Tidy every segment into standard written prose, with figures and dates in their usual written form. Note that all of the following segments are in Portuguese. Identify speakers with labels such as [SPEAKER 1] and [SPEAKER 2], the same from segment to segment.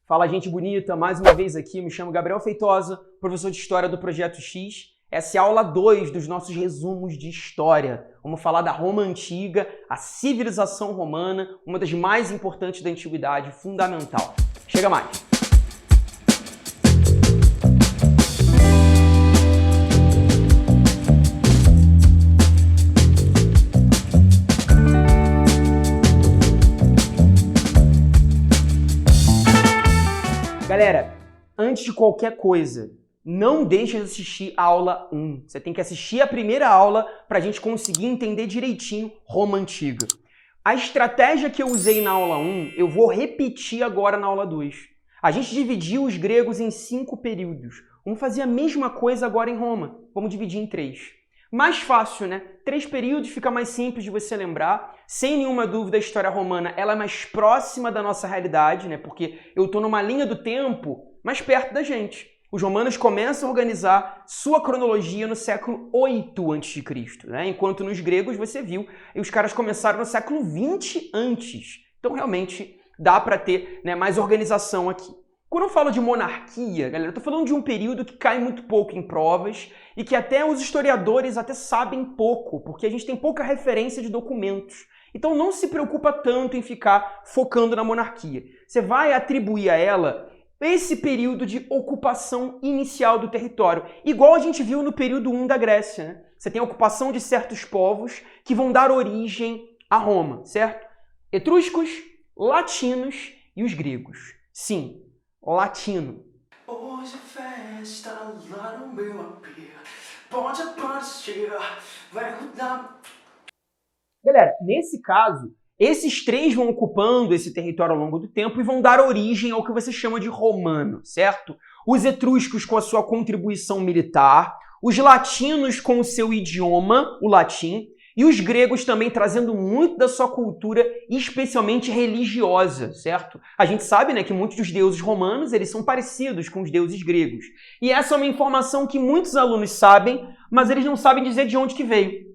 [SPEAKER 1] Fala, gente bonita, mais uma vez aqui, me chamo Gabriel Feitosa, professor de História do Projeto X. Essa é a aula 2 dos nossos resumos de História. Vamos falar da Roma Antiga, a civilização romana, uma das mais importantes da Antiguidade, fundamental. Chega mais! Galera, antes de qualquer coisa, não deixe de assistir a aula 1. Você tem que assistir a primeira aula para a gente conseguir entender direitinho Roma Antiga. A estratégia que eu usei na aula 1, eu vou repetir agora na aula 2. A gente dividiu os gregos em 5 períodos. Vamos fazer a mesma coisa agora em Roma. Vamos dividir em 3. Mais fácil, né? 3 períodos, fica mais simples de você lembrar. Sem nenhuma dúvida, a história romana ela é mais próxima da nossa realidade, né? Porque eu estou numa linha do tempo mais perto da gente. Os romanos começam a organizar sua cronologia no século 8 a.C., né? Enquanto nos gregos, você viu, os caras começaram no século 20 antes. Então, realmente, dá para ter, né, mais organização aqui. Quando eu falo de monarquia, galera, eu tô falando de um período que cai muito pouco em provas e que até os historiadores até sabem pouco, porque a gente tem pouca referência de documentos. Então não se preocupa tanto em ficar focando na monarquia. Você vai atribuir a ela esse período de ocupação inicial do território, igual a gente viu no período 1 da Grécia, né? Você tem a ocupação de certos povos que vão dar origem a Roma, certo? Etruscos, latinos e os gregos. Sim, latino. Hoje é festa, lá no meu apê, pode aparecer, vai rodar. Galera, nesse caso, esses 3 vão ocupando esse território ao longo do tempo e vão dar origem ao que você chama de romano, certo? Os etruscos com a sua contribuição militar, os latinos com o seu idioma, o latim, e os gregos também trazendo muito da sua cultura, especialmente religiosa, certo? A gente sabe, né, que muitos dos deuses romanos eles são parecidos com os deuses gregos. E essa é uma informação que muitos alunos sabem, mas eles não sabem dizer de onde que veio.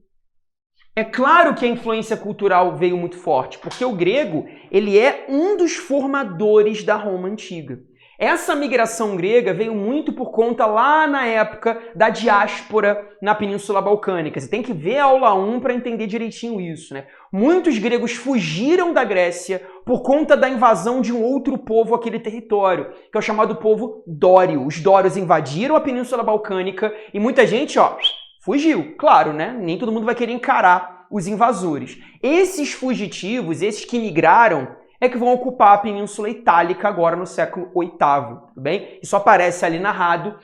[SPEAKER 1] É claro que a influência cultural veio muito forte, porque o grego ele é um dos formadores da Roma Antiga. Essa migração grega veio muito por conta lá na época da diáspora na Península Balcânica. Você tem que ver a aula 1 para entender direitinho isso, né? Muitos gregos fugiram da Grécia por conta da invasão de um outro povo àquele território, que é o chamado povo dório. Os dórios invadiram a Península Balcânica e muita gente, fugiu. Claro, né? Nem todo mundo vai querer encarar os invasores. Esses fugitivos, esses que migraram, é que vão ocupar a Península Itálica agora no século VIII, tudo bem? Isso aparece ali narrado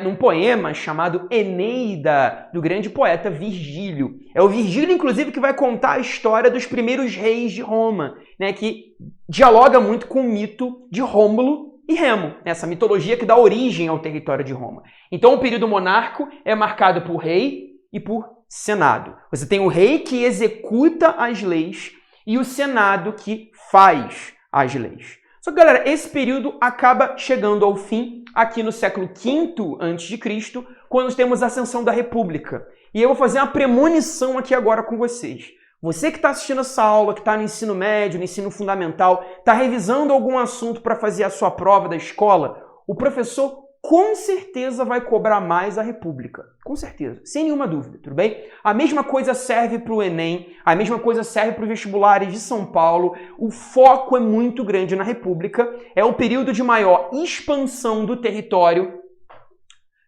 [SPEAKER 1] num poema chamado Eneida, do grande poeta Virgílio. É o Virgílio, inclusive, que vai contar a história dos primeiros reis de Roma, né? Que dialoga muito com o mito de Rômulo e Remo, essa mitologia que dá origem ao território de Roma. Então, o período monárquico é marcado por rei e por senado. Você tem o rei que executa as leis e o senado que faz as leis. Só que, galera, esse período acaba chegando ao fim aqui no século V a.C., quando temos a ascensão da República. E eu vou fazer uma premonição aqui agora com vocês. Você que está assistindo essa aula, que está no ensino médio, no ensino fundamental, está revisando algum assunto para fazer a sua prova da escola, o professor com certeza vai cobrar mais a República. Com certeza, sem nenhuma dúvida, tudo bem? A mesma coisa serve para o Enem, a mesma coisa serve para os vestibulares de São Paulo. O foco é muito grande na República, é o período de maior expansão do território,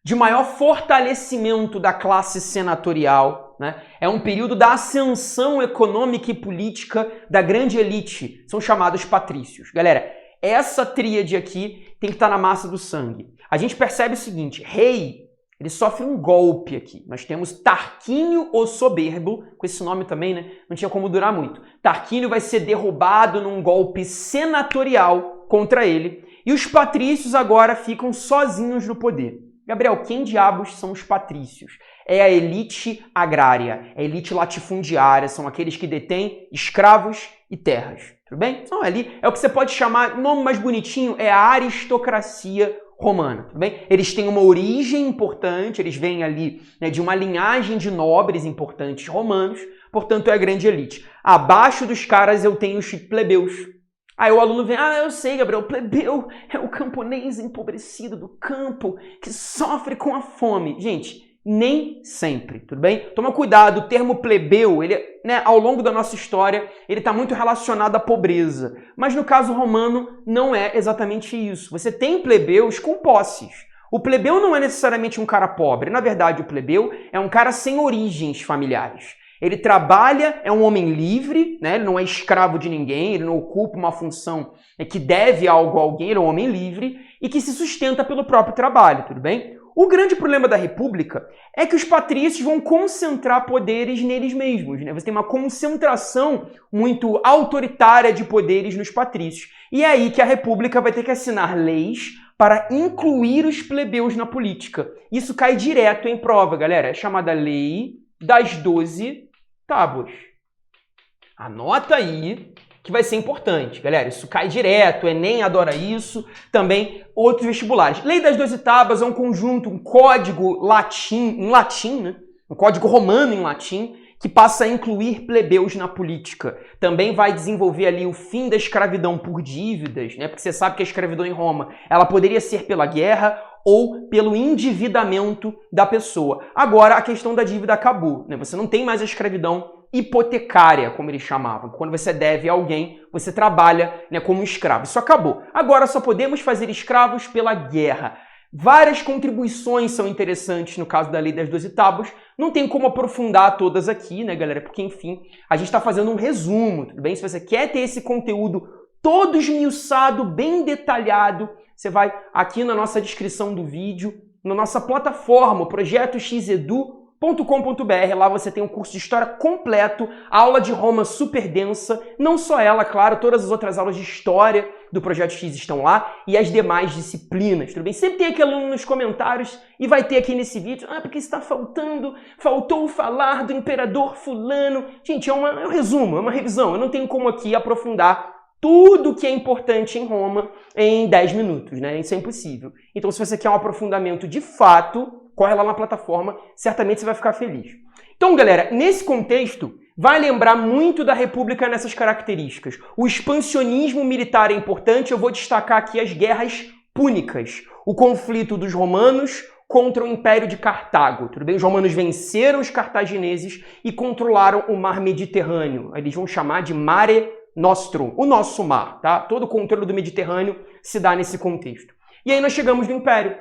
[SPEAKER 1] de maior fortalecimento da classe senatorial, né? É um período da ascensão econômica e política da grande elite, são chamados patrícios. Galera, essa tríade aqui tem que estar na massa do sangue. A gente percebe o seguinte, rei, ele sofre um golpe aqui. Nós temos Tarquínio o Soberbo, com esse nome também, né? Não tinha como durar muito. Tarquínio vai ser derrubado num golpe senatorial contra ele, e os patrícios agora ficam sozinhos no poder. Gabriel, quem diabos são os patrícios? É a elite agrária, é a elite latifundiária, são aqueles que detêm escravos e terras, tudo bem? Então ali é o que você pode chamar, o nome mais bonitinho é a aristocracia romana, tudo bem? Eles têm uma origem importante, eles vêm ali, né, de uma linhagem de nobres importantes romanos, portanto é a grande elite. Abaixo dos caras eu tenho os plebeus, Aí o aluno vem, eu sei, Gabriel, o plebeu é o camponês empobrecido do campo que sofre com a fome. Gente, nem sempre, tudo bem? Toma cuidado, o termo plebeu, ele, ao longo da nossa história, ele está muito relacionado à pobreza. Mas no caso romano, não é exatamente isso. Você tem plebeus com posses. O plebeu não é necessariamente um cara pobre. Na verdade, o plebeu é um cara sem origens familiares. Ele trabalha, é um homem livre, né? Ele não é escravo de ninguém, ele não ocupa uma função que deve algo a alguém, ele é um homem livre e que se sustenta pelo próprio trabalho, tudo bem? O grande problema da República é que os patrícios vão concentrar poderes neles mesmos, né? Você tem uma concentração muito autoritária de poderes nos patrícios. E é aí que a República vai ter que assinar leis para incluir os plebeus na política. Isso cai direto em prova, galera. É chamada Lei das 12 Tábuas. Anota aí que vai ser importante, galera. Isso cai direto, o Enem adora isso, também outros vestibulares. Lei das 12 Tábuas é um conjunto, um código em latim, né? Um código romano em latim, que passa a incluir plebeus na política. Também vai desenvolver ali o fim da escravidão por dívidas, né? Porque você sabe que a escravidão em Roma, ela poderia ser pela guerra ou pelo endividamento da pessoa. Agora, a questão da dívida acabou, né? Você não tem mais a escravidão hipotecária, como eles chamavam. Quando você deve a alguém, você trabalha, né, como escravo. Isso acabou. Agora só podemos fazer escravos pela guerra. Várias contribuições são interessantes no caso da Lei das 12 Tábuas. Não tem como aprofundar todas aqui, né, galera? Porque, enfim, a gente está fazendo um resumo, tudo bem? Se você quer ter esse conteúdo todo esmiuçado, bem detalhado, você vai aqui na nossa descrição do vídeo, na nossa plataforma, projetoxedu.com.br. Lá você tem um curso de história completo, aula de Roma super densa, não só ela, claro, todas as outras aulas de história do Projeto X estão lá e as demais disciplinas, tudo bem? Sempre tem aquele aluno nos comentários e vai ter aqui nesse vídeo, porque está faltou falar do imperador fulano. Gente, é um resumo, é uma revisão, eu não tenho como aqui aprofundar tudo que é importante em Roma em 10 minutos, né? Isso é impossível. Então, se você quer um aprofundamento de fato, corre lá na plataforma, certamente você vai ficar feliz. Então, galera, nesse contexto, vai lembrar muito da República nessas características. O expansionismo militar é importante, eu vou destacar aqui as guerras púnicas, o conflito dos romanos contra o Império de Cartago. Tudo bem? Os romanos venceram os cartagineses e controlaram o mar Mediterrâneo. Eles vão chamar de Mare Nostrum, o nosso mar, tá? Todo o controle do Mediterrâneo se dá nesse contexto. E aí nós chegamos no Império.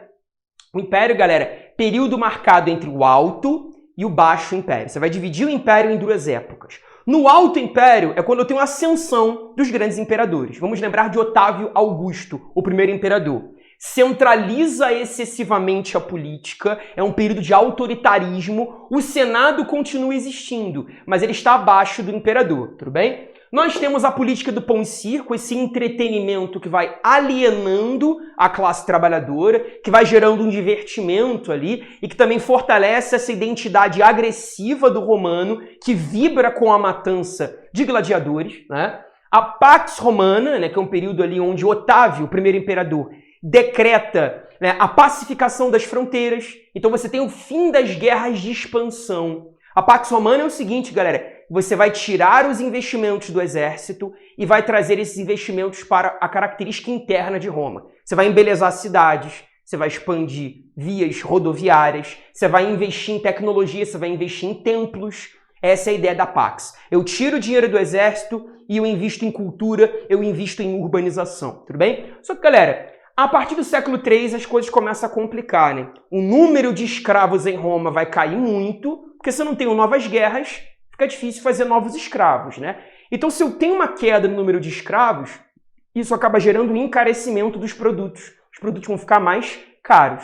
[SPEAKER 1] O Império, galera, período marcado entre o Alto e o Baixo Império. Você vai dividir o Império em duas épocas. No Alto Império é quando eu tenho a ascensão dos grandes imperadores. Vamos lembrar de Otávio Augusto, o primeiro imperador. Centraliza excessivamente a política, é um período de autoritarismo. O Senado continua existindo, mas ele está abaixo do imperador, tudo bem? Nós temos a política do pão e circo, esse entretenimento que vai alienando a classe trabalhadora, que vai gerando um divertimento ali e que também fortalece essa identidade agressiva do romano, que vibra com a matança de gladiadores, né? A Pax Romana, né, que é um período ali onde Otávio, o primeiro imperador, decreta, né, a pacificação das fronteiras. Então você tem o fim das guerras de expansão. A Pax Romana é o seguinte, galera, você vai tirar os investimentos do exército e vai trazer esses investimentos para a característica interna de Roma. Você vai embelezar cidades, você vai expandir vias rodoviárias, você vai investir em tecnologia, você vai investir em templos. Essa é a ideia da Pax. Eu tiro o dinheiro do exército e eu invisto em cultura, eu invisto em urbanização, tudo bem? Só que, galera, a partir do século III as coisas começam a complicar, né? O número de escravos em Roma vai cair muito, porque se eu não tenho novas guerras, fica difícil fazer novos escravos, né? Então, se eu tenho uma queda no número de escravos, isso acaba gerando um encarecimento dos produtos. Os produtos vão ficar mais caros.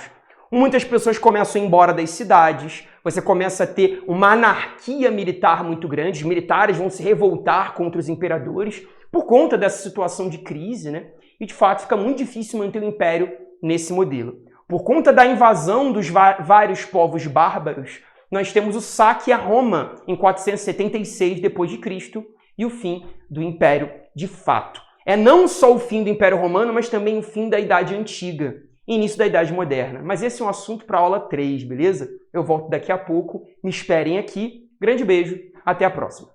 [SPEAKER 1] Muitas pessoas começam a ir embora das cidades, você começa a ter uma anarquia militar muito grande, os militares vão se revoltar contra os imperadores por conta dessa situação de crise, né? E, de fato, fica muito difícil manter o império nesse modelo. Por conta da invasão dos vários povos bárbaros, nós temos o saque a Roma em 476 d.C. e o fim do Império de fato. É não só o fim do Império Romano, mas também o fim da Idade Antiga e início da Idade Moderna. Mas esse é um assunto para a aula 3, beleza? Eu volto daqui a pouco. Me esperem aqui. Grande beijo. Até a próxima.